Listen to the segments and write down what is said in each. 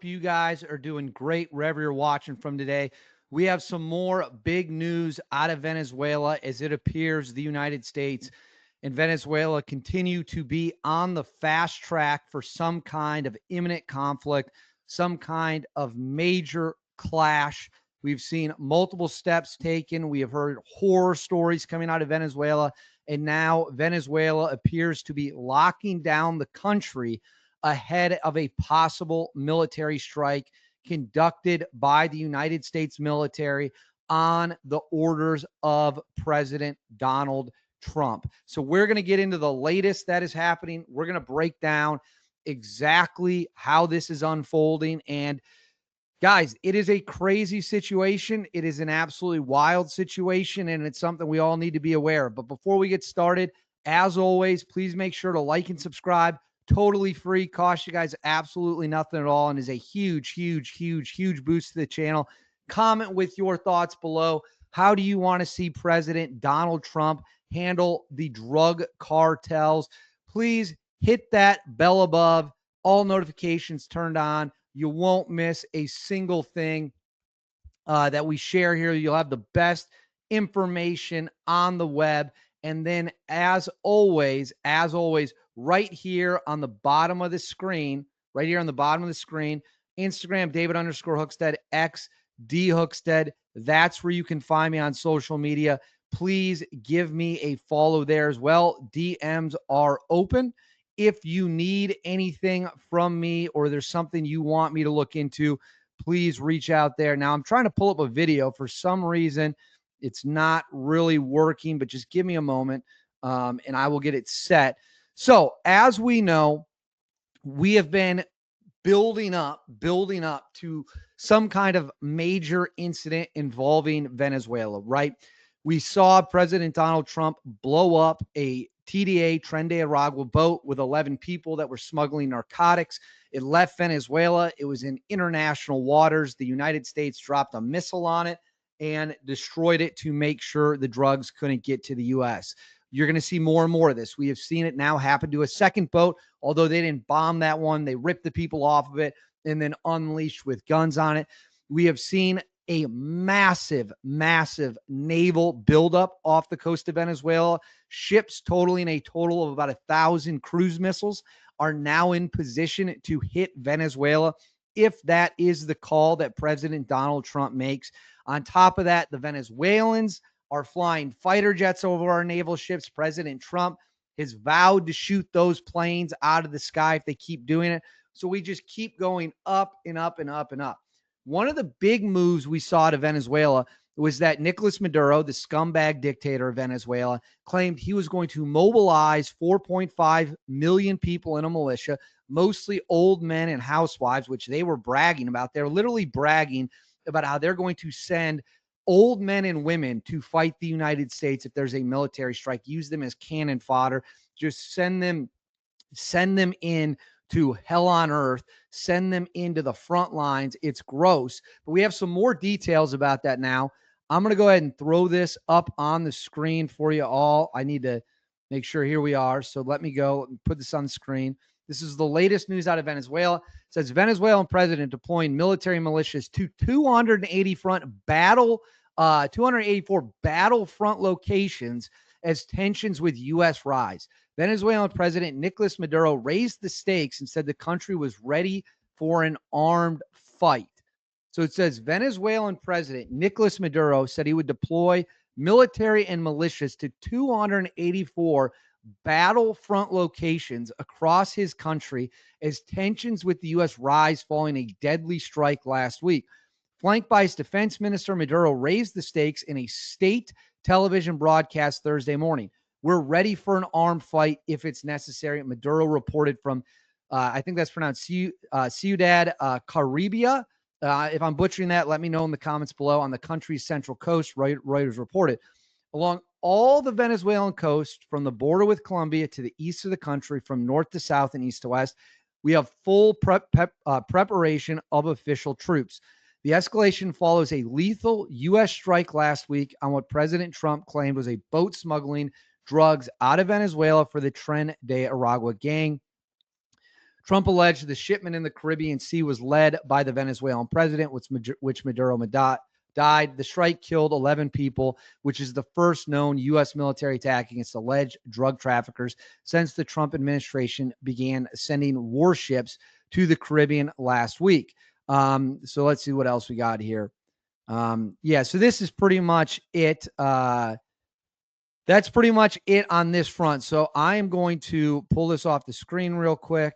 you guys are doing great wherever you're watching from today. We have some more big news out of Venezuela as it appears the United States and Venezuela continue to be on the fast track for some kind of imminent conflict, some kind of major clash. We've seen multiple steps taken. We have heard horror stories coming out of Venezuela, and now Venezuela appears to be locking down the country ahead of a possible military strike conducted by the United States military on the orders of President Donald Trump. So we're going to get into the latest that is happening. We're going to break down exactly how this is unfolding. And guys, it is a crazy situation. It is an absolutely wild situation, and it's something we all need to be aware of. But before we get started, as always, please make sure to like and subscribe. Totally free, cost you guys absolutely nothing at all, and is a huge, huge, huge, huge boost to the channel. Comment with your thoughts below. How do you want to see President Donald Trump handle the drug cartels? Please hit that bell above, all notifications turned on. You won't miss a single thing that we share here. You'll have the best information on the web. And then, as always, right here on the bottom of the screen, Instagram, David_Hookstead, X, D Hookstead. That's where you can find me on social media. Please give me a follow there as well. DMs are open. If you need anything from me or there's something you want me to look into, please reach out there. Now, I'm trying to pull up a video. For some reason, it's not really working, but just give me a moment and I will get it set. So, as we know, we have been building up to some kind of major incident involving Venezuela, right? We saw President Donald Trump blow up a TDA, Tren de Aragua boat with 11 people that were smuggling narcotics. It left Venezuela. It was in international waters. The United States dropped a missile on it and destroyed it to make sure the drugs couldn't get to the U.S. You're going to see more and more of this. We have seen it now happen to a second boat, although they didn't bomb that one. They ripped the people off of it and then unleashed with guns on it. We have seen a massive, massive naval buildup off the coast of Venezuela. Ships totaling a total of about 1,000 cruise missiles are now in position to hit Venezuela if that is the call that President Donald Trump makes. On top of that, the Venezuelans are flying fighter jets over our naval ships. President Trump has vowed to shoot those planes out of the sky if they keep doing it. So we just keep going up and up and up and up. One of the big moves we saw to Venezuela was that Nicolas Maduro, the scumbag dictator of Venezuela, claimed he was going to mobilize 4.5 million people in a militia, mostly old men and housewives, which they were bragging about. They're literally bragging about how they're going to send old men and women to fight the United States if there's a military strike, use them as cannon fodder, just send them in to hell on earth, send them into the front lines. It's gross. But we have some more details about that now. I'm going to go ahead and throw this up on the screen for you all. I need to make sure. Here we are. So let me go and put this on the screen. This is the latest news out of Venezuela. It says Venezuelan president deploying military militias to 284 battlefront locations as tensions with U.S. rise. Venezuelan President Nicolas Maduro raised the stakes and said the country was ready for an armed fight. So it says Venezuelan President Nicolas Maduro said he would deploy military and militias to 284 battlefront locations across his country as tensions with the U.S. rise following a deadly strike last week. Flanked by his defense minister, Maduro raised the stakes in a state television broadcast Thursday morning. We're ready for an armed fight if it's necessary. Maduro reported from, I think that's pronounced Ciudad Caribia. If I'm butchering that, let me know in the comments below. On the country's central coast, Reuters reported. Along all the Venezuelan coast, from the border with Colombia to the east of the country, from north to south and east to west, we have full preparation of official troops. The escalation follows a lethal U.S. strike last week on what President Trump claimed was a boat smuggling drugs out of Venezuela for the Tren de Aragua gang. Trump alleged the shipment in the Caribbean Sea was led by the Venezuelan president, which Maduro died. The strike killed 11 people, which is the first known U.S. military attack against alleged drug traffickers since the Trump administration began sending warships to the Caribbean last week. So let's see what else we got here. Yeah, so this is pretty much it. That's pretty much it on this front. So I am going to pull this off the screen real quick.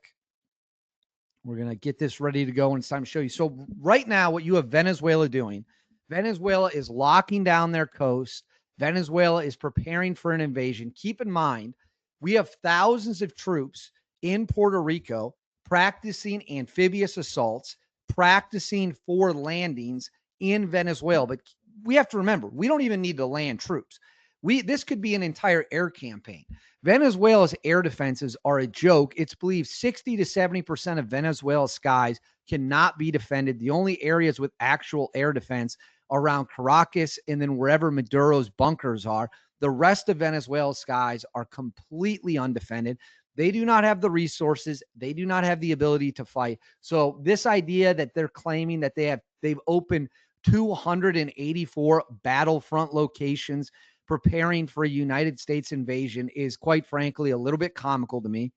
We're going to get this ready to go, and it's time to show you. So right now, what you have Venezuela doing, Venezuela is locking down their coast. Venezuela is preparing for an invasion. Keep in mind, we have thousands of troops in Puerto Rico practicing amphibious assaults, practicing for landings in Venezuela. But we have to remember, we don't even need to land troops. This could be an entire air campaign. Venezuela's air defenses are a joke. It's believed 60 to 70% of Venezuela's skies cannot be defended. The only areas with actual air defense are around Caracas and then wherever Maduro's bunkers are. The rest of Venezuela's skies are completely undefended. They do not have the resources. They do not have the ability to fight. So this idea that they're claiming that they've opened 284 battlefront locations preparing for a United States invasion is, quite frankly, a little bit comical to me.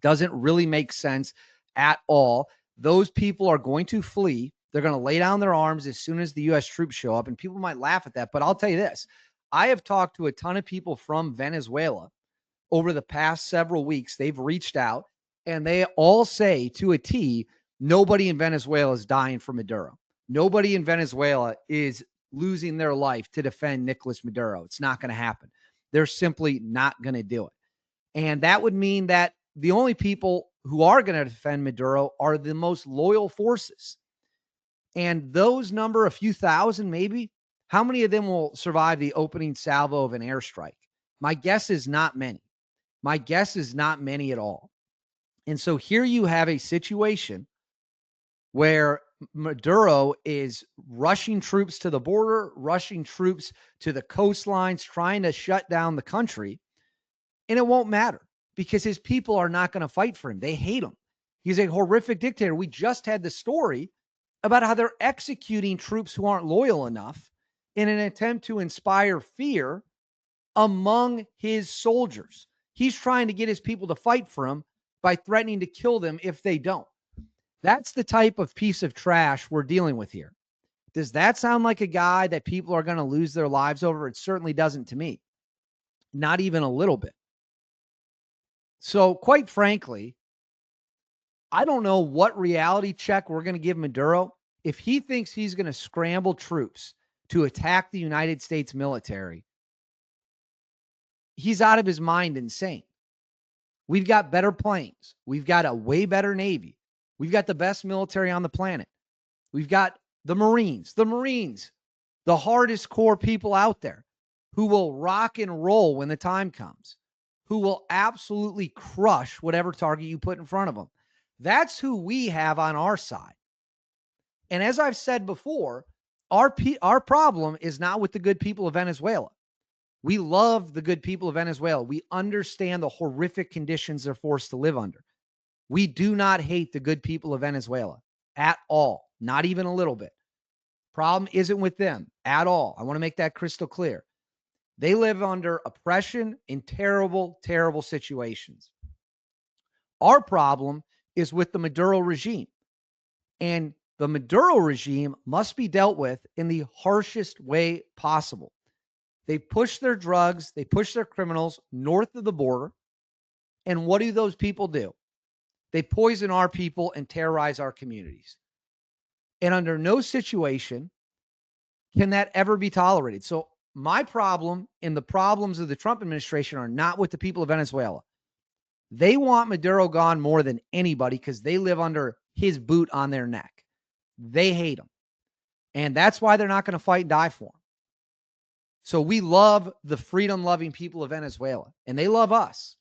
Doesn't really make sense at all. Those people are going to flee. They're going to lay down their arms as soon as the U.S. troops show up, and people might laugh at that, but I'll tell you this. I have talked to a ton of people from Venezuela over the past several weeks. They've reached out, and they all say to a T, nobody in Venezuela is dying for Maduro. Nobody in Venezuela is losing their life to defend Nicolas Maduro. It's not going to happen. They're simply not going to do it. And that would mean that the only people who are going to defend Maduro are the most loyal forces. And those number, a few thousand maybe, how many of them will survive the opening salvo of an airstrike? My guess is not many. My guess is not many at all. And so here you have a situation where Maduro is rushing troops to the border, rushing troops to the coastlines, trying to shut down the country. And it won't matter because his people are not going to fight for him. They hate him. He's a horrific dictator. We just had the story about how they're executing troops who aren't loyal enough in an attempt to inspire fear among his soldiers. He's trying to get his people to fight for him by threatening to kill them if they don't. That's the type of piece of trash we're dealing with here. Does that sound like a guy that people are going to lose their lives over? It certainly doesn't to me. Not even a little bit. So, quite frankly, I don't know what reality check we're going to give Maduro. If he thinks he's going to scramble troops to attack the United States military, he's out of his mind insane. We've got better planes. We've got a way better Navy. We've got the best military on the planet. We've got the Marines, the hardest core people out there who will rock and roll when the time comes, who will absolutely crush whatever target you put in front of them. That's who we have on our side. And as I've said before, our problem is not with the good people of Venezuela. We love the good people of Venezuela. We understand the horrific conditions they're forced to live under. We do not hate the good people of Venezuela at all, not even a little bit. Problem isn't with them at all. I want to make that crystal clear. They live under oppression in terrible, terrible situations. Our problem is with the Maduro regime. And the Maduro regime must be dealt with in the harshest way possible. They push their drugs, they push their criminals north of the border. And what do those people do? They poison our people and terrorize our communities. And under no situation can that ever be tolerated. So my problem and the problems of the Trump administration are not with the people of Venezuela. They want Maduro gone more than anybody because they live under his boot on their neck. They hate him. And that's why they're not going to fight and die for him. So we love the freedom-loving people of Venezuela, and they love us.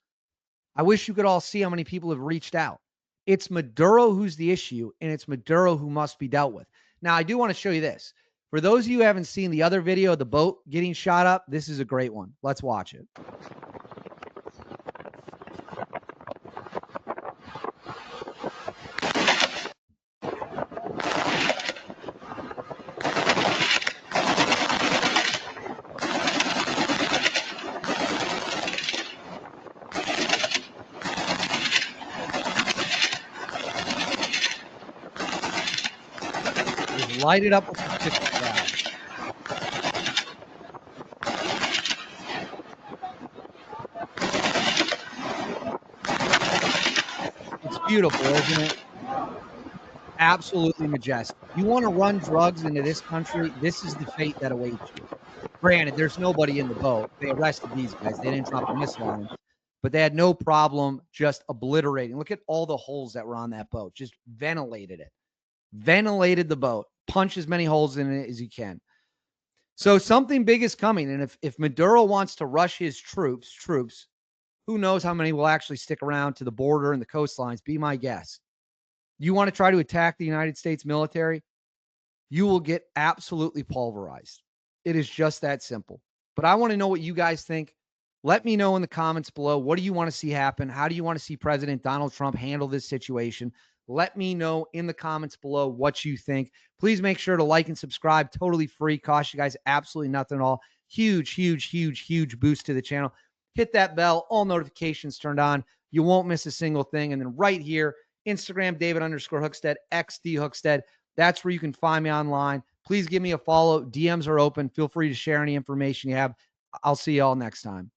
I wish you could all see how many people have reached out. It's Maduro who's the issue, and it's Maduro who must be dealt with. Now, I do want to show you this. For those of you who haven't seen the other video of the boat getting shot up, this is a great one. Let's watch it. Just light it up with some citrus wrap. It's beautiful, isn't it? Absolutely majestic. You want to run drugs into this country, this is the fate that awaits you. Granted, there's nobody in the boat. They arrested these guys. They didn't drop a missile on them, but they had no problem just obliterating. Look at all the holes that were on that boat. Just ventilated it. Ventilated the boat. Punch as many holes in it as you can. So something big is coming. And if Maduro wants to rush his troops, who knows how many will actually stick around to the border and the coastlines? Be my guest. You want to try to attack the United States military? You will get absolutely pulverized. It is just that simple. But I want to know what you guys think. Let me know in the comments below. What do you want to see happen? How do you want to see President Donald Trump handle this situation? Let me know in the comments below what you think. Please make sure to like and subscribe. Totally free. Cost you guys absolutely nothing at all. Huge, huge, huge, huge boost to the channel. Hit that bell. All notifications turned on. You won't miss a single thing. And then right here, Instagram, David_Hookstead, XD Hookstead. That's where you can find me online. Please give me a follow. DMs are open. Feel free to share any information you have. I'll see you all next time.